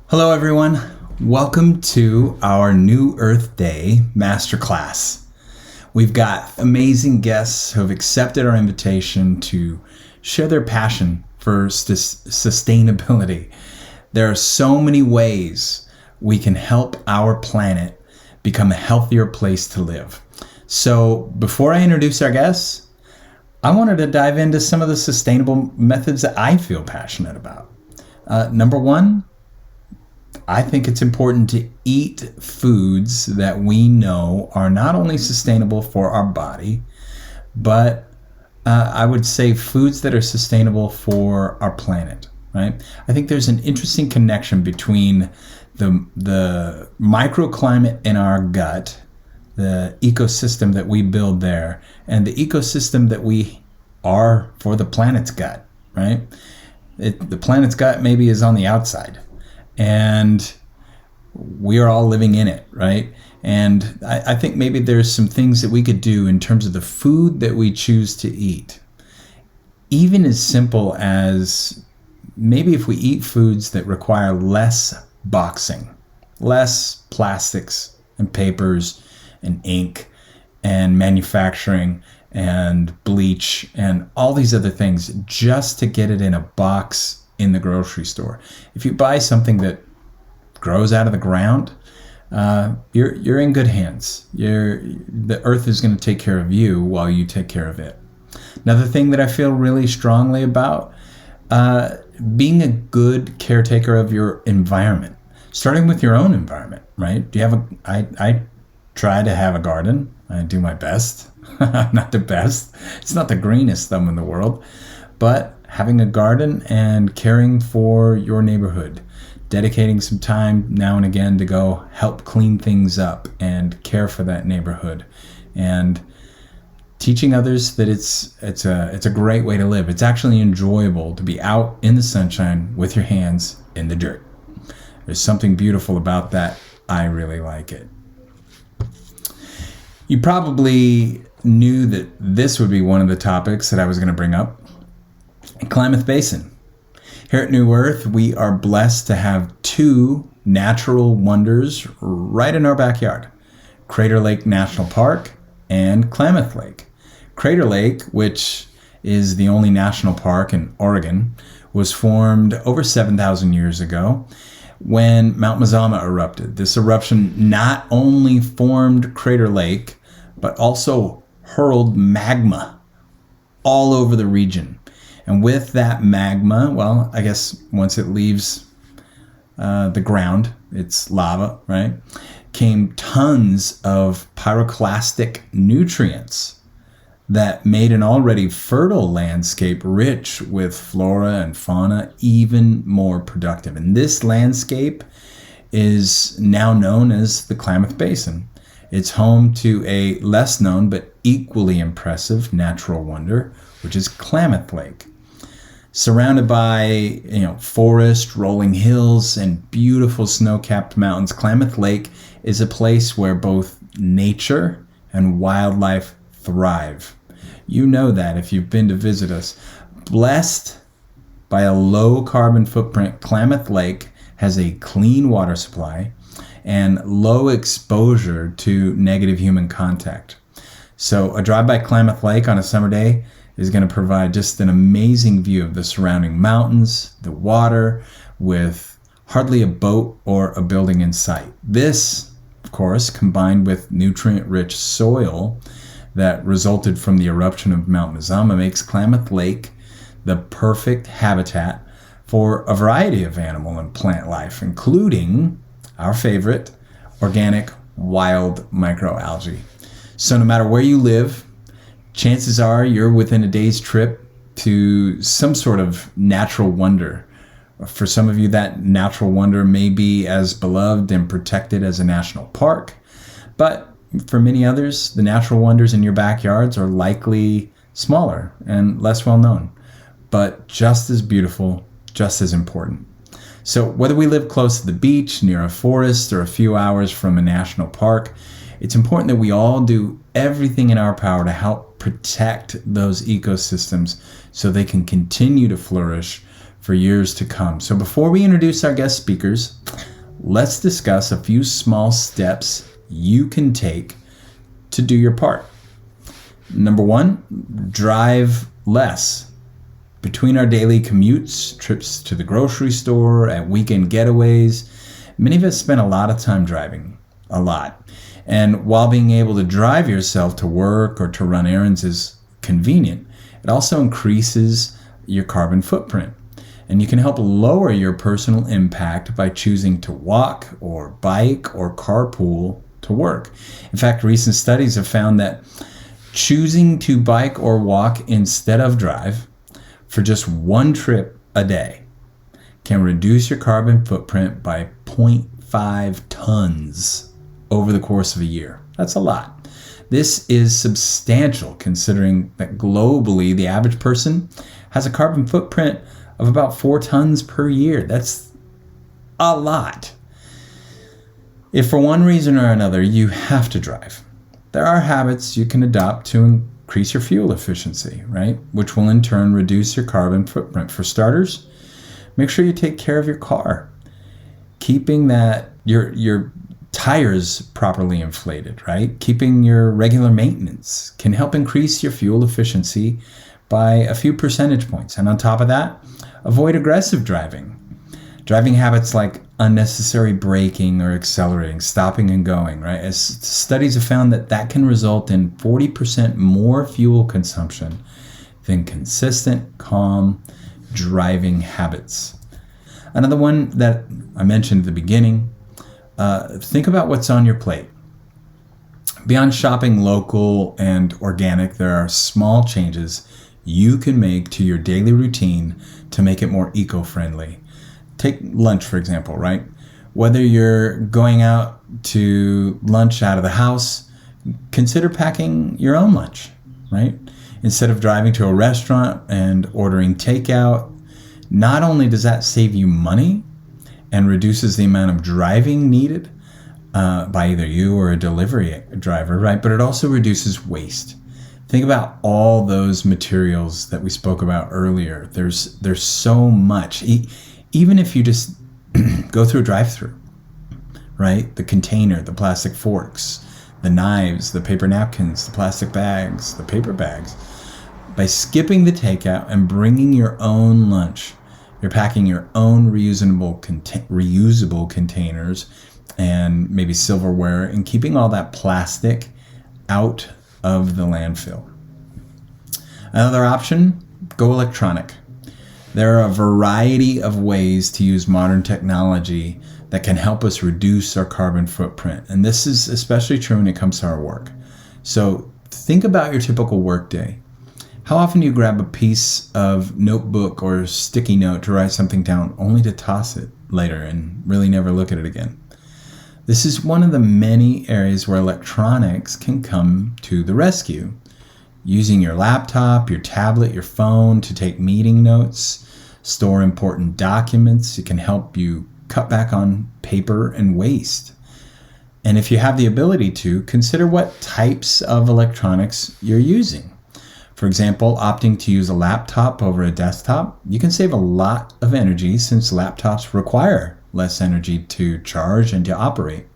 Hello everyone, welcome to our new Earth Day Masterclass. We've got amazing guests who have accepted our invitation to share their passion for sustainability. There are so many ways we can help our planet become a healthier place to live. So before I introduce our guests, I wanted to dive into some of the sustainable methods that I feel passionate about. Number one, I think it's important to eat foods that we know are not only sustainable for our body, but I would say foods that are sustainable for our planet, right? I think there's an interesting connection between the microclimate in our gut, the ecosystem that we build there, and the ecosystem that we are for the planet's gut, right? The planet's gut maybe is on the outside, and we are all living in it, right? And I think maybe there's some things that we could do in terms of the food that we choose to eat. Even as simple as maybe if we eat foods that require less boxing, less plastics and papers and ink and manufacturing and bleach and all these other things just to get it in a box in the grocery store. If you buy something that grows out of the ground, you're in good hands. The earth is going to take care of you while you take care of it. Another thing that I feel really strongly about, being a good caretaker of your environment, starting with your own environment, right? I try to have a garden. I do my best. Not the best. It's not the greenest thumb in the world, but having a garden and caring for your neighborhood, dedicating some time now and again to go help clean things up and care for that neighborhood, and teaching others that it's a great way to live. It's actually enjoyable to be out in the sunshine with your hands in the dirt. There's something beautiful about that. I really like it. You probably knew that this would be one of the topics that I was going to bring up. Klamath Basin. Here at New Earth, we are blessed to have two natural wonders right in our backyard: Crater Lake National Park and Klamath Lake. Crater Lake, which is the only national park in Oregon, was formed over 7,000 years ago when Mount Mazama erupted. This eruption not only formed Crater Lake, but also hurled magma all over the region. And with that magma, well, I guess once it leaves the ground, it's lava, right? Came tons of pyroclastic nutrients that made an already fertile landscape rich with flora and fauna even more productive. And this landscape is now known as the Klamath Basin. It's home to a less known but equally impressive natural wonder, which is Klamath Lake. Surrounded by forest, rolling hills, and beautiful snow-capped mountains, Klamath Lake is a place where both nature and wildlife thrive. You know that if you've been to visit us. Blessed by a low carbon footprint, Klamath Lake has a clean water supply and low exposure to negative human contact. So a drive by Klamath Lake on a summer day is going to provide just an amazing view of the surrounding mountains, the water, with hardly a boat or a building in sight. This, of course, combined with nutrient-rich soil that resulted from the eruption of Mount Mazama, makes Klamath Lake the perfect habitat for a variety of animal and plant life, including our favorite, organic wild microalgae. So no matter where you live, chances are you're within a day's trip to some sort of natural wonder. For some of you, that natural wonder may be as beloved and protected as a national park, but for many others, the natural wonders in your backyards are likely smaller and less well known, but just as beautiful, just as important. So whether we live close to the beach, near a forest, or a few hours from a national park, it's important that we all do everything in our power to help protect those ecosystems so they can continue to flourish for years to come. So before we introduce our guest speakers, let's discuss a few small steps you can take to do your part. Number one, drive less. Between our daily commutes, trips to the grocery store, and weekend getaways, many of us spend a lot of time driving, a lot. And while being able to drive yourself to work or to run errands is convenient, it also increases your carbon footprint. And you can help lower your personal impact by choosing to walk or bike or carpool to work. In fact, recent studies have found that choosing to bike or walk instead of drive for just one trip a day can reduce your carbon footprint by 0.5 tons over the course of a year. That's a lot. This is substantial considering that globally the average person has a carbon footprint of about 4 tons per year. That's a lot. If for one reason or another you have to drive, there are habits you can adopt to increase your fuel efficiency, right? Which will in turn reduce your carbon footprint. For starters, make sure you take care of your car. Keeping that your tires properly inflated, right? Keeping your regular maintenance can help increase your fuel efficiency by a few percentage points. And on top of that, avoid aggressive driving. Driving habits like unnecessary braking or accelerating, stopping and going, right? As studies have found that can result in 40% more fuel consumption than consistent, calm driving habits. Another one that I mentioned at the beginning, think about what's on your plate. Beyond shopping local and organic, there are small changes you can make to your daily routine to make it more eco-friendly. Take lunch, for example, right? Whether you're going out to lunch out of the house, consider packing your own lunch, right? Instead of driving to a restaurant and ordering takeout. Not only does that save you money and reduces the amount of driving needed by either you or a delivery driver, right? But it also reduces waste. Think about all those materials that we spoke about earlier. There's so much. Even if you just go through a drive-through, right? The container, the plastic forks, the knives, the paper napkins, the plastic bags, the paper bags. By skipping the takeout and bringing your own lunch, you're packing your own reusable containers and maybe silverware and keeping all that plastic out of the landfill. Another option, go electronic. There are a variety of ways to use modern technology that can help us reduce our carbon footprint. And this is especially true when it comes to our work. So think about your typical workday. How often do you grab a piece of notebook or sticky note to write something down only to toss it later and really never look at it again? This is one of the many areas where electronics can come to the rescue. Using your laptop, your tablet, your phone to take meeting notes, store important documents, it can help you cut back on paper and waste. And if you have the ability to, consider what types of electronics you're using. For example, opting to use a laptop over a desktop, you can save a lot of energy since laptops require less energy to charge and to operate.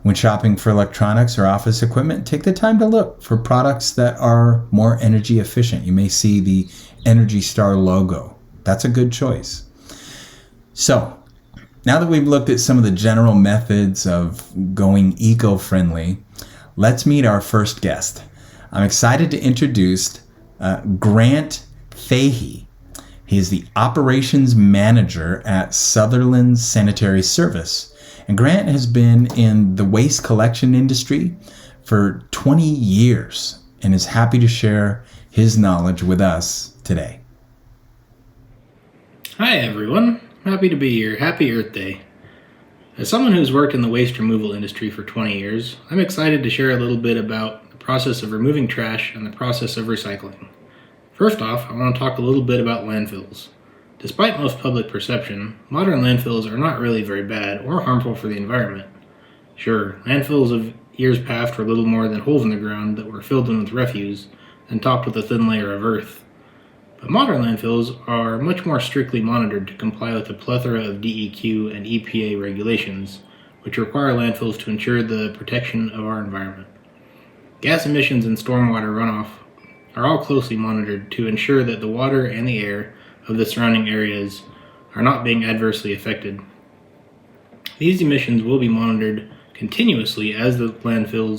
When shopping for electronics or office equipment, take the time to look for products that are more energy efficient. You may see the Energy Star logo. That's a good choice. So, now that we've looked at some of the general methods of going eco-friendly, let's meet our first guest. I'm excited to introduce Grant Fahey. He is the operations manager at Sutherland Sanitary Service. And Grant has been in the waste collection industry for 20 years and is happy to share his knowledge with us today. Hi everyone, happy to be here. Happy Earth Day. As someone who's worked in the waste removal industry for 20 years, I'm excited to share a little bit about the process of removing trash and the process of recycling. First off, I want to talk a little bit about landfills. Despite most public perception, modern landfills are not really very bad or harmful for the environment. Sure, landfills of years past were little more than holes in the ground that were filled in with refuse and topped with a thin layer of earth. But modern landfills are much more strictly monitored to comply with a plethora of DEQ and EPA regulations, which require landfills to ensure the protection of our environment. Gas emissions and stormwater runoff are all closely monitored to ensure that the water and the air of the surrounding areas are not being adversely affected. These emissions will be monitored continuously as the landfill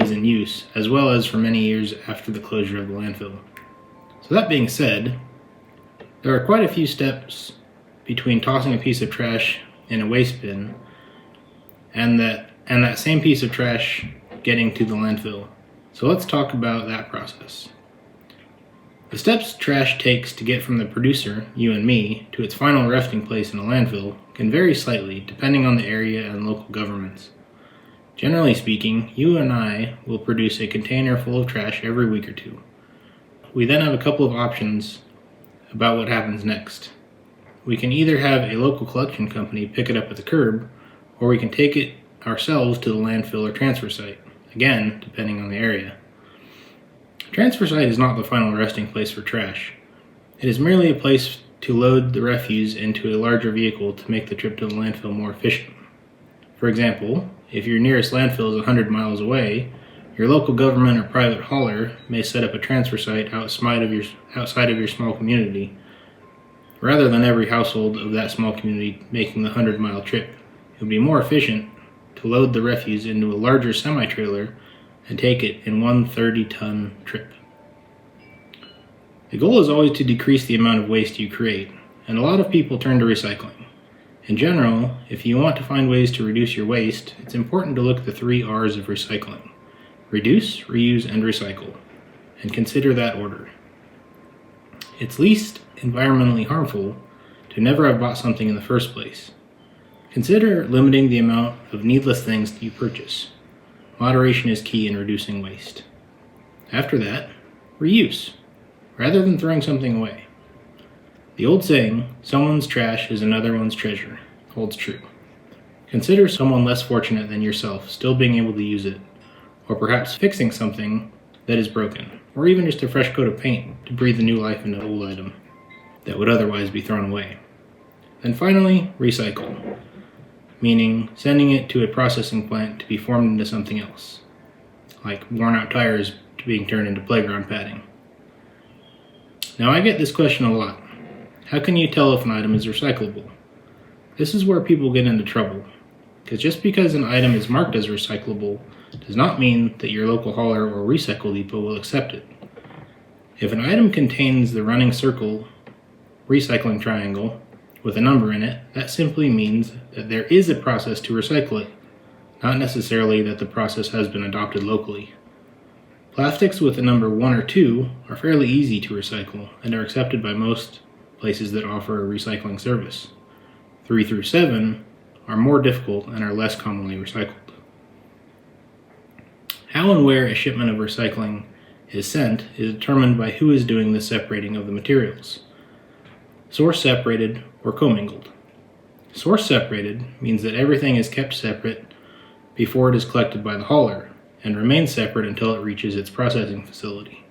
is in use, as well as for many years after the closure of the landfill. So that being said, there are quite a few steps between tossing a piece of trash in a waste bin and that same piece of trash getting to the landfill. So let's talk about that process. The steps trash takes to get from the producer, you and me, to its final resting place in a landfill can vary slightly depending on the area and local governments. Generally speaking, you and I will produce a container full of trash every week or two. We then have a couple of options about what happens next. We can either have a local collection company pick it up at the curb, or we can take it ourselves to the landfill or transfer site, again, depending on the area. A transfer site is not the final resting place for trash. It is merely a place to load the refuse into a larger vehicle to make the trip to the landfill more efficient. For example, if your nearest landfill is 100 miles away, your local government or private hauler may set up a transfer site outside of your small community, rather than every household of that small community making the 100-mile trip. It would be more efficient to load the refuse into a larger semi-trailer and take it in one 30-ton trip. The goal is always to decrease the amount of waste you create, and a lot of people turn to recycling. In general, if you want to find ways to reduce your waste, it's important to look at the 3 R's of recycling: reduce, reuse, and recycle, and consider that order. It's least environmentally harmful to never have bought something in the first place. Consider limiting the amount of needless things that you purchase. Moderation is key in reducing waste. After that, reuse, rather than throwing something away. The old saying, someone's trash is another one's treasure, holds true. Consider someone less fortunate than yourself still being able to use it, or perhaps fixing something that is broken, or even just a fresh coat of paint to breathe a new life into an old item that would otherwise be thrown away. Then finally, recycle, meaning sending it to a processing plant to be formed into something else, like worn out tires being turned into playground padding. Now I get this question a lot. How can you tell if an item is recyclable? This is where people get into trouble, because just because an item is marked as recyclable does not mean that your local hauler or recycle depot will accept it. If an item contains the running circle recycling triangle with a number in it, that simply means that there is a process to recycle it, not necessarily that the process has been adopted locally. Plastics with a number 1 or 2 are fairly easy to recycle and are accepted by most places that offer a recycling service. 3 through 7 are more difficult and are less commonly recycled. How and where a shipment of recycling is sent is determined by who is doing the separating of the materials. Source separated or commingled. Source separated means that everything is kept separate before it is collected by the hauler and remains separate until it reaches its processing facility.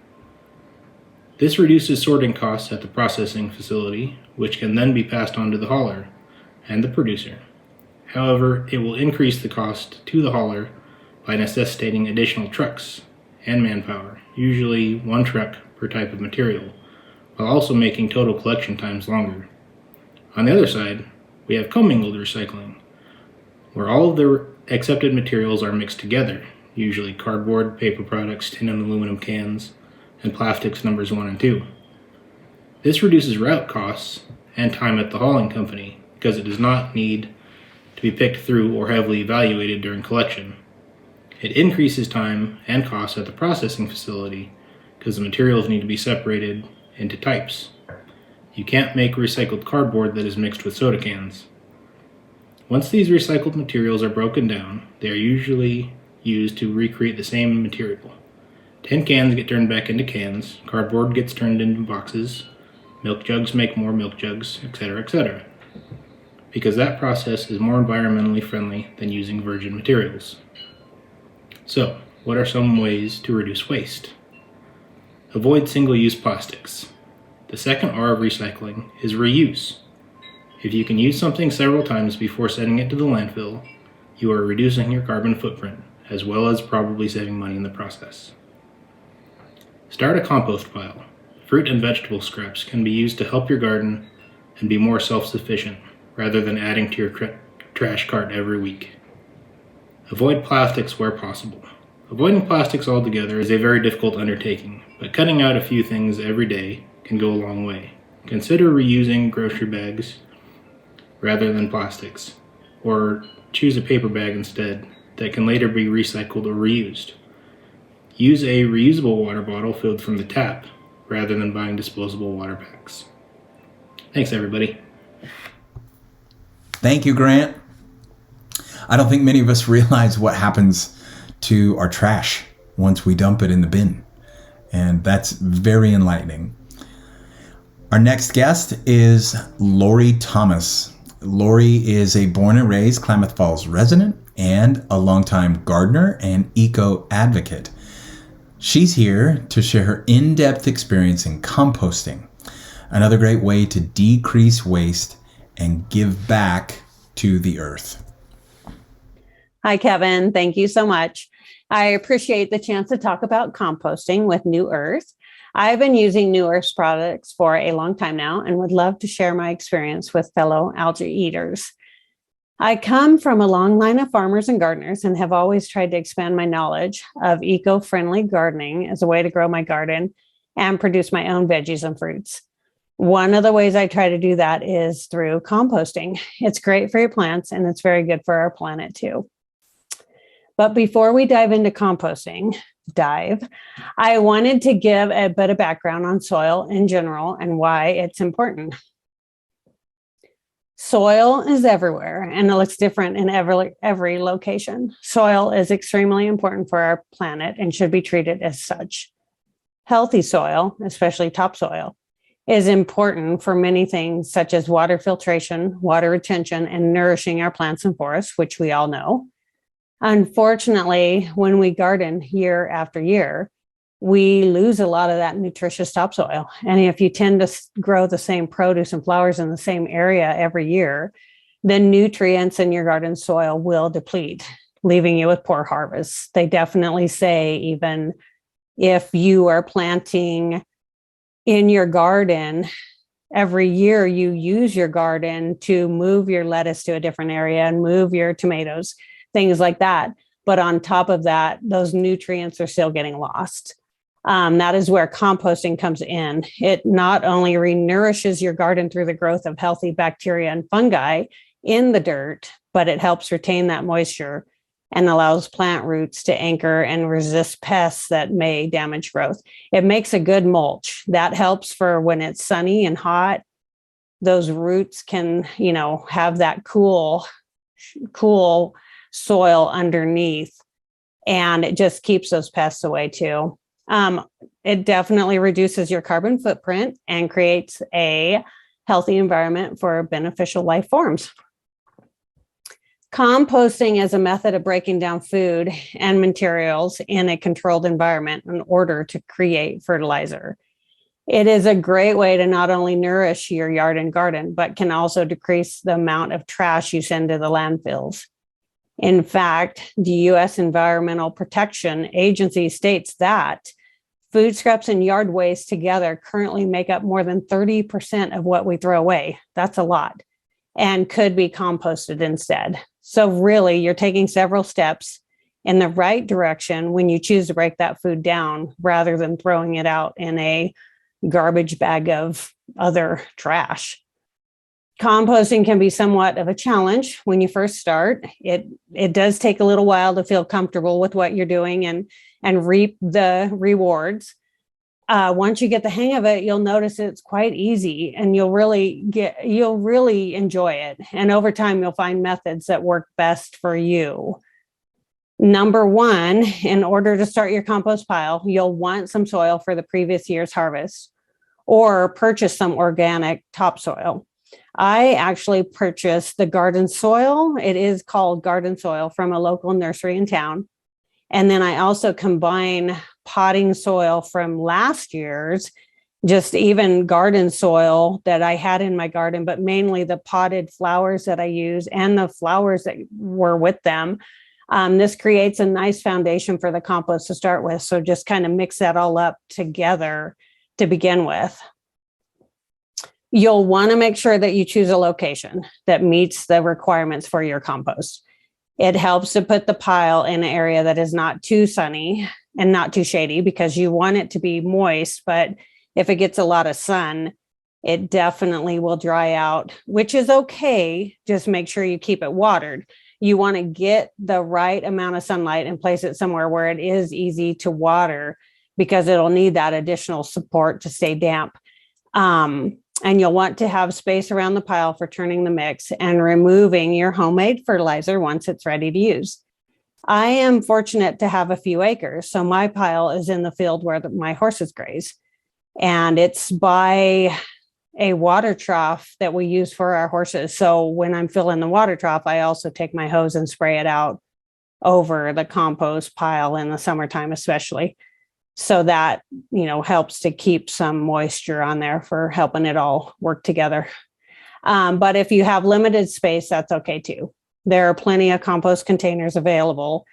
This reduces sorting costs at the processing facility, which can then be passed on to the hauler and the producer. However, it will increase the cost to the hauler by necessitating additional trucks and manpower, usually 1 truck per type of material, while also making total collection times longer. On the other side, we have commingled recycling, where all of the accepted materials are mixed together, usually cardboard, paper products, tin and aluminum cans, and plastics numbers 1 and 2. This reduces route costs and time at the hauling company because it does not need to be picked through or heavily evaluated during collection. It increases time and costs at the processing facility because the materials need to be separated into types. You can't make recycled cardboard that is mixed with soda cans. Once these recycled materials are broken down, they are usually used to recreate the same material. Tin cans get turned back into cans, cardboard gets turned into boxes, milk jugs make more milk jugs, etc., etc. Because that process is more environmentally friendly than using virgin materials. So, what are some ways to reduce waste? Avoid single-use plastics. The second R of recycling is reuse. If you can use something several times before sending it to the landfill, you are reducing your carbon footprint, as well as probably saving money in the process. Start a compost pile. Fruit and vegetable scraps can be used to help your garden and be more self-sufficient, rather than adding to your trash cart every week. Avoid plastics where possible. Avoiding plastics altogether is a very difficult undertaking, but cutting out a few things every day can go a long way. Consider reusing grocery bags rather than plastics, or choose a paper bag instead that can later be recycled or reused. Use a reusable water bottle filled from the tap rather than buying disposable water packs. Thanks, everybody. Thank you, Grant. I don't think many of us realize what happens to our trash once we dump it in the bin. And that's very enlightening. Our next guest is Lori Thomas. Lori is a born and raised Klamath Falls resident and a longtime gardener and eco advocate. She's here to share her in-depth experience in composting, another great way to decrease waste and give back to the earth. Hi, Kevin. Thank you so much. I appreciate the chance to talk about composting with New Earth. I've been using New Earth's products for a long time now and would love to share my experience with fellow algae eaters. I come from a long line of farmers and gardeners and have always tried to expand my knowledge of eco-friendly gardening as a way to grow my garden and produce my own veggies and fruits. One of the ways I try to do that is through composting. It's great for your plants and it's very good for our planet too. But before we dive into composting, I wanted to give a bit of background on soil in general and why it's important. Soil is everywhere and it looks different in every location. Soil is extremely important for our planet and should be treated as such. Healthy soil, especially topsoil, is important for many things such as water filtration, water retention, and nourishing our plants and forests, which we all know. Unfortunately, when we garden year after year, we lose a lot of that nutritious topsoil. And if you tend to grow the same produce and flowers in the same area every year, then nutrients in your garden soil will deplete, leaving you with poor harvests. They definitely say even if you are planting in your garden, every year you use your garden to move your lettuce to a different area and move your tomatoes, things like that. But on top of that, those nutrients are still getting lost. That is where composting comes in. It not only renourishes your garden through the growth of healthy bacteria and fungi in the dirt, but it helps retain that moisture and allows plant roots to anchor and resist pests that may damage growth. It makes a good mulch. That helps for when it's sunny and hot. Those roots can, have that cool soil underneath, and it just keeps those pests away too. It definitely reduces your carbon footprint and creates a healthy environment for beneficial life forms. Composting is a method of breaking down food and materials in a controlled environment in order to create fertilizer. It is a great way to not only nourish your yard and garden, but can also decrease the amount of trash you send to the landfills. In fact, the U.S. Environmental Protection Agency states that food scraps and yard waste together currently make up more than 30% of what we throw away. That's a lot, and could be composted instead. So really, you're taking several steps in the right direction when you choose to break that food down rather than throwing it out in a garbage bag of other trash. Composting can be somewhat of a challenge when you first start. It does take a little while to feel comfortable with what you're doing and reap the rewards. Once you get the hang of it, you'll notice it's quite easy and you'll really enjoy it. And over time, you'll find methods that work best for you. Number one, in order to start your compost pile, you'll want some soil for the previous year's harvest or purchase some organic topsoil. I actually purchased the garden soil. It is called garden soil from a local nursery in town. And then I also combine potting soil from last year's, just even garden soil that I had in my garden, but mainly the potted flowers that I use and the flowers that were with them. This creates a nice foundation for the compost to start with. So just kind of mix that all up together to begin with. You'll want to make sure that you choose a location that meets the requirements for your compost. It helps to put the pile in an area that is not too sunny and not too shady, because you want it to be moist, but if it gets a lot of sun, it definitely will dry out, which is okay. Just make sure you keep it watered. You want to get the right amount of sunlight and place it somewhere where it is easy to water, because it'll need that additional support to stay damp. And you'll want to have space around the pile for turning the mix and removing your homemade fertilizer once it's ready to use. I am fortunate to have a few acres, so my pile is in the field where my horses graze, and it's by a water trough that we use for our horses. So when I'm filling the water trough, I also take my hose and spray it out over the compost pile in the summertime, especially. So that, helps to keep some moisture on there for helping it all work together. But if you have limited space, that's okay too. There are plenty of compost containers available,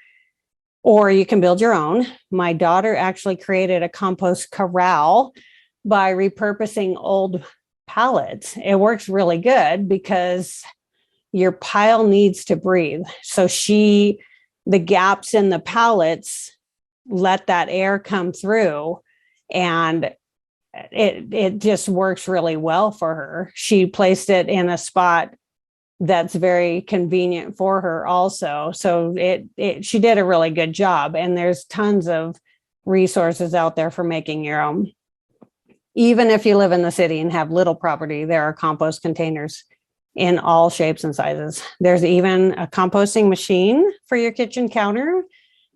or you can build your own. My daughter actually created a compost corral by repurposing old pallets. It works really good because your pile needs to breathe. So the gaps in the pallets let that air come through, and it just works really well for her. She placed it in a spot that's very convenient for her also. So she did a really good job, and there's tons of resources out there for making your own. Even if you live in the city and have little property, there are compost containers in all shapes and sizes. There's even a composting machine for your kitchen counter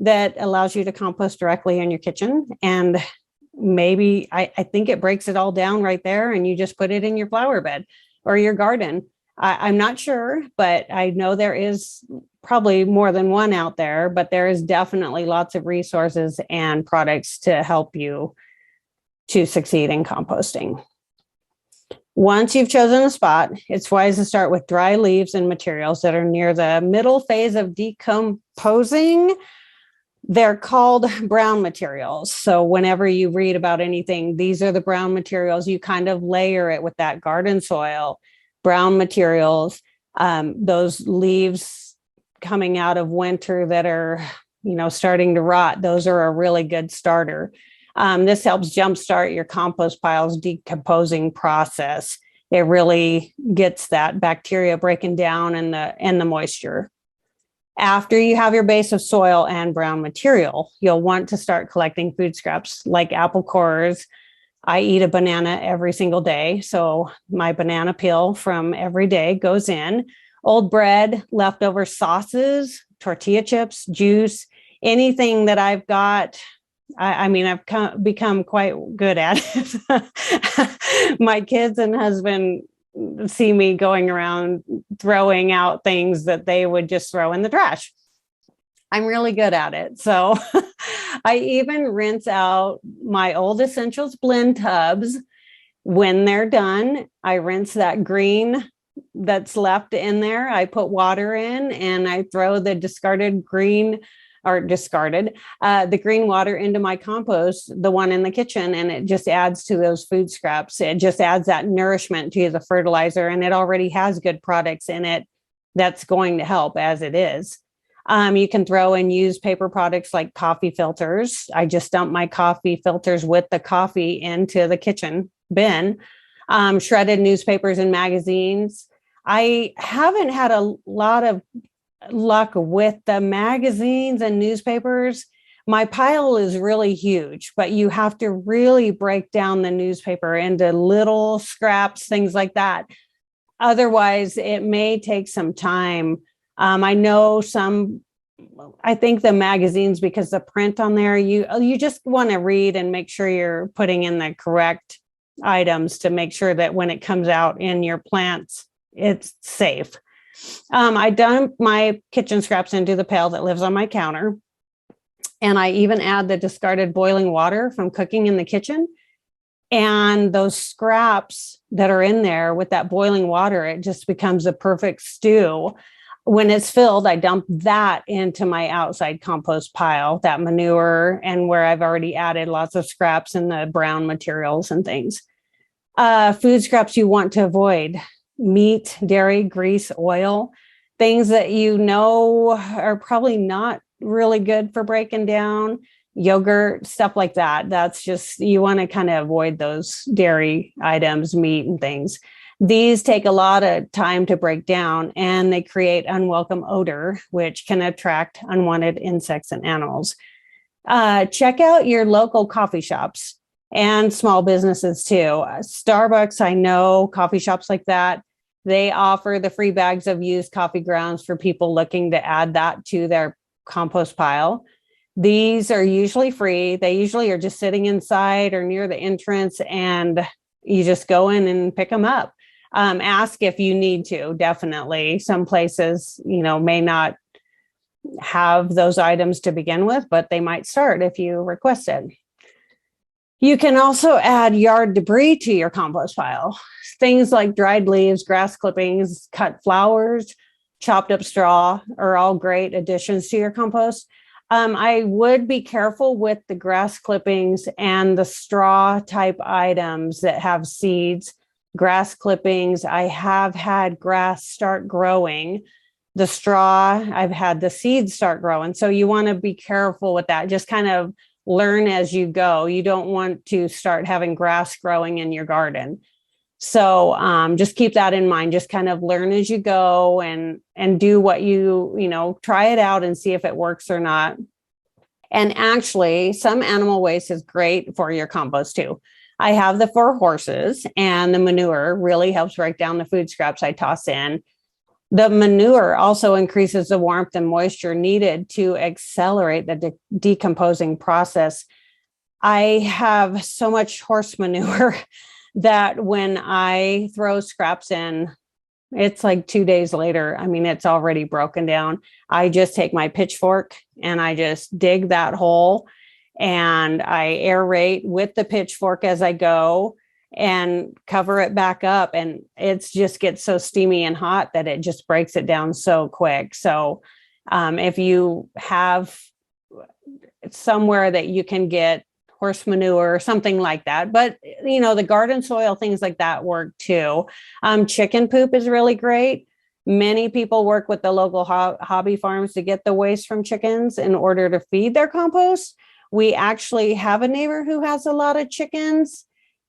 that allows you to compost directly in your kitchen. And maybe I think it breaks it all down right there, and you just put it in your flower bed or your garden. I'm not sure, but I know there is probably more than one out there, but there is definitely lots of resources and products to help you to succeed in composting. Once you've chosen a spot, it's wise to start with dry leaves and materials that are near the middle phase of decomposing. They're called brown materials. So whenever you read about anything, these are the brown materials. You kind of layer it with that garden soil, brown materials, those leaves coming out of winter that are, starting to rot. Those are a really good starter. This helps jumpstart your compost pile's decomposing process. It really gets that bacteria breaking down and the moisture. After you have your base of soil and brown material, you'll want to start collecting food scraps like apple cores. I eat a banana every single day, so my banana peel from every day goes in. Old bread, leftover sauces, tortilla chips, juice, anything that I've got. I've become quite good at it. My kids and husband see me going around throwing out things that they would just throw in the trash. I'm really good at it. So I even rinse out my old essentials blend tubs. When they're done, I rinse that green that's left in there. I put water in and I throw the the green water into my compost, the one in the kitchen, and it just adds to those food scraps. It just adds that nourishment to the fertilizer, and it already has good products in it that's going to help as it is. You can throw and use paper products like coffee filters. I just dump my coffee filters with the coffee into the kitchen bin. Shredded newspapers and magazines. I haven't had a lot of luck with the magazines and newspapers. My pile is really huge, but you have to really break down the newspaper into little scraps, things like that. Otherwise, it may take some time. I think the magazines, because the print on there, you just want to read and make sure you're putting in the correct items to make sure that when it comes out in your plants, it's safe. I dump my kitchen scraps into the pail that lives on my counter. And I even add the discarded boiling water from cooking in the kitchen. And those scraps that are in there with that boiling water, it just becomes a perfect stew. When it's filled, I dump that into my outside compost pile, that manure, and where I've already added lots of scraps and the brown materials and things. Food scraps you want to avoid: meat, dairy, grease, oil, things that you know are probably not really good for breaking down, yogurt, stuff like that. That's just, you want to kind of avoid those dairy items, meat and things. These take a lot of time to break down, and they create unwelcome odor, which can attract unwanted insects and animals. Check out your local coffee shops and small businesses too. Starbucks, I know, coffee shops like that, they offer the free bags of used coffee grounds for people looking to add that to their compost pile. These are usually free. They usually are just sitting inside or near the entrance, and you just go in and pick them up. Ask if you need to, definitely. Some places, may not have those items to begin with, but they might start if you request it. You can also add yard debris to your compost pile. Things like dried leaves, grass clippings, cut flowers, chopped up straw are all great additions to your compost. I would be careful with the grass clippings and the straw type items that have seeds. Grass clippings, I have had grass start growing. The straw, I've had the seeds start growing. So you want to be careful with that. Just kind of learn as you go. You don't want to start having grass growing in your garden. So just keep that in mind. Just kind of learn as you go and do what try it out and see if it works or not. And actually, some animal waste is great for your compost too. I have the 4 horses, and the manure really helps break down the food scraps I toss in. The manure also increases the warmth and moisture needed to accelerate the decomposing process. I have so much horse manure that when I throw scraps in, it's like 2 days later. I mean, it's already broken down. I just take my pitchfork and I just dig that hole, and I aerate with the pitchfork as I go and cover it back up. And it just gets so steamy and hot that it just breaks it down so quick. So if you have somewhere that you can get horse manure or something like that, but the garden soil, things like that work too. Chicken poop is really great. Many people work with the local hobby farms to get the waste from chickens in order to feed their compost. We actually have a neighbor who has a lot of chickens,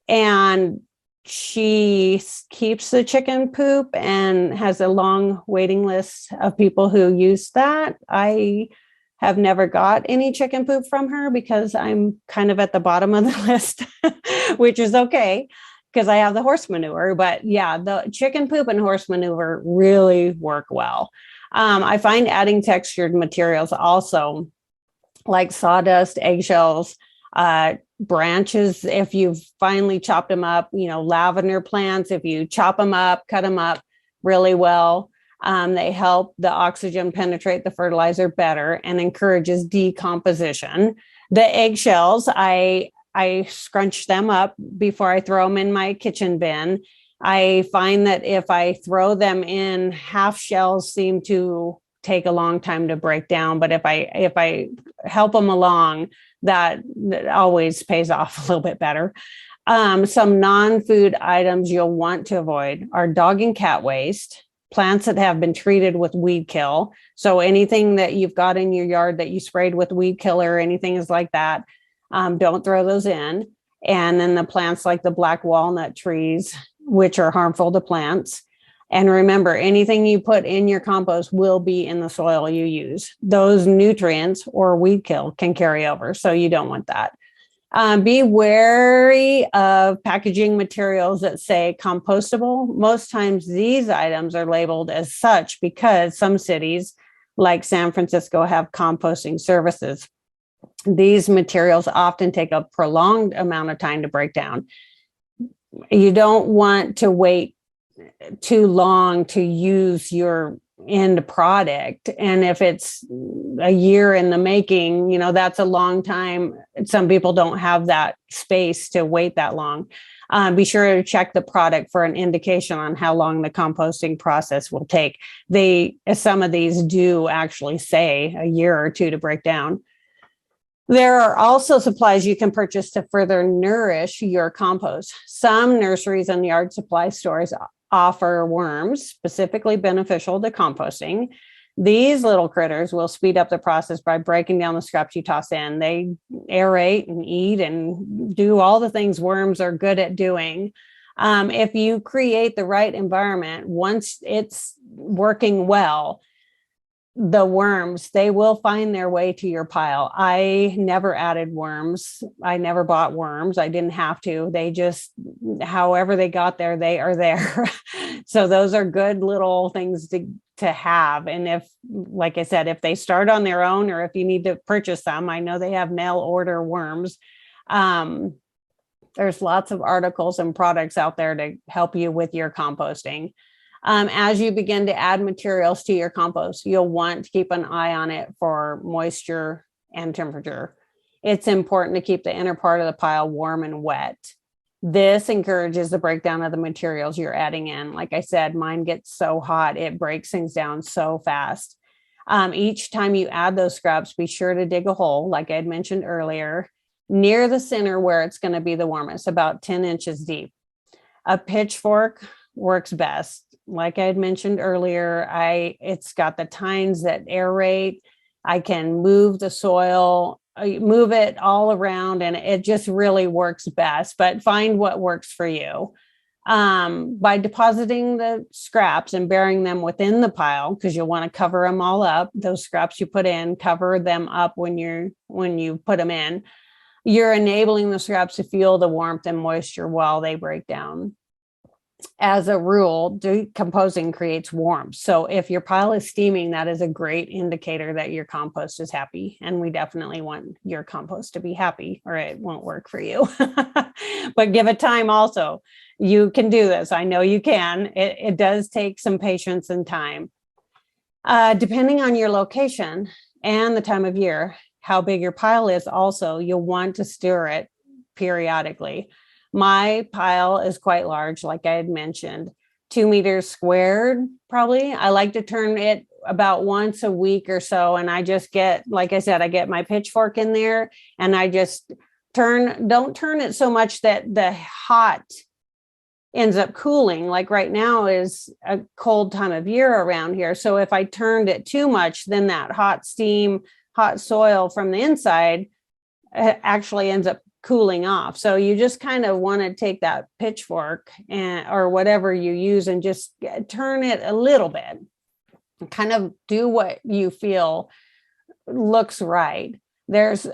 and she keeps the chicken poop and has a long waiting list of people who use that. I have never got any chicken poop from her because I'm kind of at the bottom of the list, which is okay because I have the horse manure. But yeah, the chicken poop and horse manure really work well. I find adding textured materials also, like sawdust, eggshells, branches, if you've finally chopped them up, lavender plants, if you chop them up, cut them up really well, they help the oxygen penetrate the fertilizer better and encourages decomposition. The eggshells, I scrunch them up before I throw them in my kitchen bin. I find that if I throw them in, half shells seem to take a long time to break down, but if I help them along, that always pays off a little bit better. Some non-food items you'll want to avoid are dog and cat waste, plants that have been treated with weed kill. So anything that you've got in your yard that you sprayed with weed killer, anything is like that, don't throw those in. And then the plants like the black walnut trees, which are harmful to plants. And remember, anything you put in your compost will be in the soil you use. Those nutrients or weed kill can carry over, so you don't want that. Be wary of packaging materials that say compostable. Most times these items are labeled as such because some cities like San Francisco have composting services. These materials often take a prolonged amount of time to break down. You don't want to wait too long to use your end product. And if it's a year in the making, that's a long time. Some people don't have that space to wait that long. Be sure to check the product for an indication on how long the composting process will take. Some of these do actually say a year or two to break down. There are also supplies you can purchase to further nourish your compost. Some nurseries and yard supply stores offer worms specifically beneficial to composting. These little critters will speed up the process by breaking down the scraps you toss in. They aerate and eat and do all the things worms are good at doing. If you create the right environment, once it's working well, the worms, they will find their way to your pile. I never added worms. I never bought worms. I didn't have to. They just, however they got there, they are there. So those are good little things to have. And if, like I said, if they start on their own, or if you need to purchase them, I know they have mail order worms. There's lots of articles and products out there to help you with your composting. As you begin to add materials to your compost, you'll want to keep an eye on it for moisture and temperature. It's important to keep the inner part of the pile warm and wet. This encourages the breakdown of the materials you're adding in. Like I said, mine gets so hot, it breaks things down so fast. Each time you add those scraps, be sure to dig a hole, like I had mentioned earlier, near the center where it's going to be the warmest, about 10 inches deep. A pitchfork works best. Like I had mentioned earlier, it's got the tines that aerate. I can move the soil, move it all around, and it just really works best. But find what works for you. By depositing the scraps and burying them within the pile, because you'll want to cover them all up. Those scraps you put in, cover them up when you put them in. You're enabling the scraps to feel the warmth and moisture while they break down. As a rule, decomposing creates warmth. So if your pile is steaming, that is a great indicator that your compost is happy. And we definitely want your compost to be happy, or it won't work for you. But give it time also. You can do this. I know you can. It does take some patience and time. Depending on your location and the time of year, how big your pile is also, you'll want to stir it periodically. My pile is quite large, like I had mentioned, 2 meters squared, probably. I like to turn it about once a week or so. And I just get, like I said, I get my pitchfork in there and I just don't turn it so much that the hot ends up cooling. Like right now is a cold time of year around here. So if I turned it too much, then that hot steam, hot soil from the inside actually ends up cooling off. So you just kind of want to take that pitchfork or whatever you use and just turn it a little bit, kind of do what you feel looks right. There's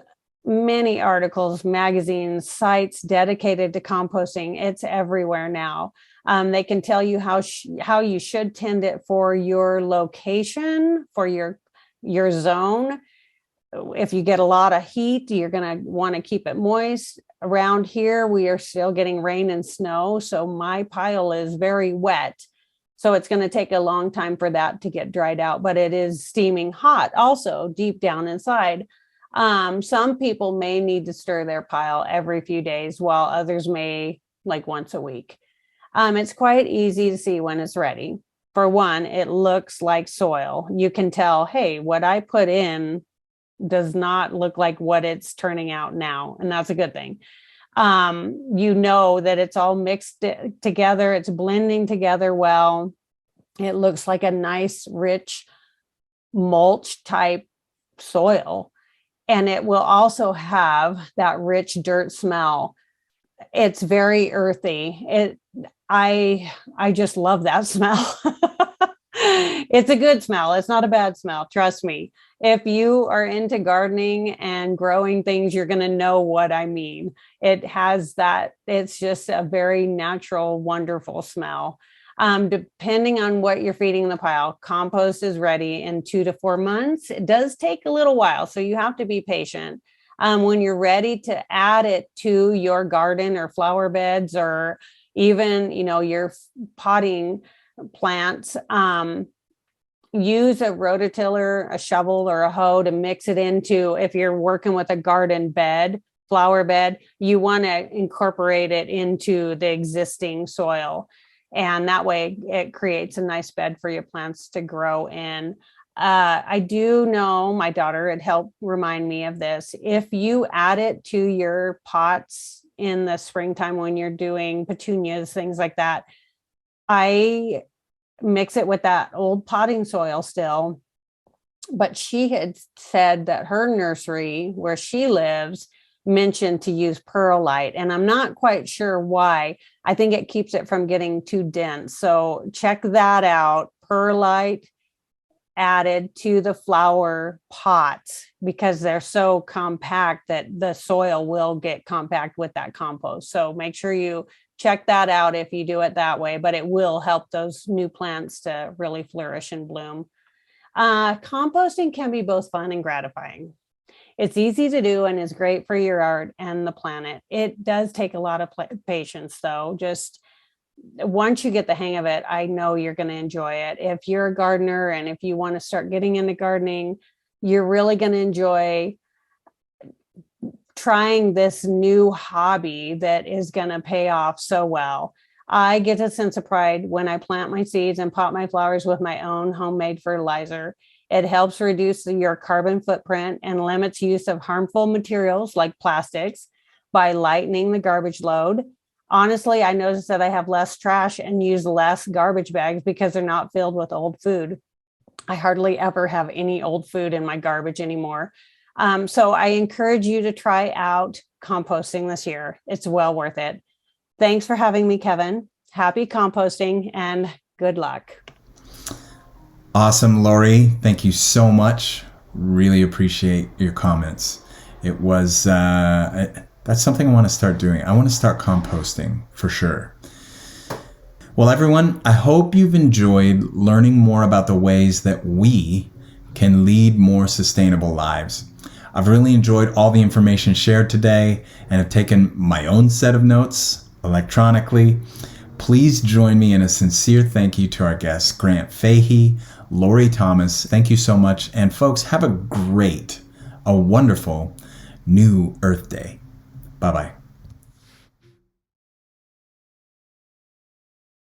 many articles, magazines, sites dedicated to composting. It's everywhere now. They can tell you how you should tend it for your location, for your zone. If you get a lot of heat, you're going to want to keep it moist. Around here, we are still getting rain and snow. So my pile is very wet. So it's going to take a long time for that to get dried out, but it is steaming hot also deep down inside. Some people may need to stir their pile every few days, while others may like once a week. It's quite easy to see when it's ready. For one, it looks like soil. You can tell, hey, what I put in does not look like what it's turning out now. And that's a good thing. You know that it's all mixed together. It's blending together well. It looks like a nice, rich mulch type soil. And it will also have that rich dirt smell. It's very earthy. I just love that smell. It's a good smell. It's not a bad smell. Trust me. If you are into gardening and growing things, you're going to know what I mean. It has that. It's just a very natural, wonderful smell. Depending on what you're feeding the pile, compost is ready in 2 to 4 months. It does take a little while, so you have to be patient. When you're ready to add it to your garden or flower beds, or even, your potting plants, use a rototiller, a shovel, or a hoe to mix it into, if you're working with a garden bed, flower bed, you want to incorporate it into the existing soil. And that way it creates a nice bed for your plants to grow in. I do know my daughter had helped remind me of this. If you add it to your pots in the springtime when you're doing petunias, things like that, I mix it with that old potting soil still. But she had said that her nursery where she lives mentioned to use perlite, and I'm not quite sure why. I think it keeps it from getting too dense. So check that out. Perlite added to the flower pots because they're so compact that the soil will get compact with that compost. So make sure you check that out if you do it that way, but it will help those new plants to really flourish and bloom. Composting can be both fun and gratifying. It's easy to do and is great for your art and the planet. It does take a lot of patience, though. Just once you get the hang of it, I know you're going to enjoy it. If you're a gardener and if you want to start getting into gardening, you're really going to enjoy trying this new hobby that is going to pay off so well. I get a sense of pride when I plant my seeds and pot my flowers with my own homemade fertilizer. It helps reduce your carbon footprint and limits use of harmful materials like plastics by lightening the garbage load. Honestly, I noticed that I have less trash and use less garbage bags because they're not filled with old food. I hardly ever have any old food in my garbage anymore. So I encourage you to try out composting this year. It's well worth it. Thanks for having me, Kevin. Happy composting and good luck. Awesome, Lori. Thank you so much. Really appreciate your comments. It was, that's something I want to start doing. I want to start composting for sure. Well, everyone, I hope you've enjoyed learning more about the ways that we can lead more sustainable lives. I've really enjoyed all the information shared today and have taken my own set of notes electronically. Please join me in a sincere thank you to our guests, Grant Fahey, Lori Thomas. Thank you so much. And folks, have a wonderful new Earth Day. Bye-bye.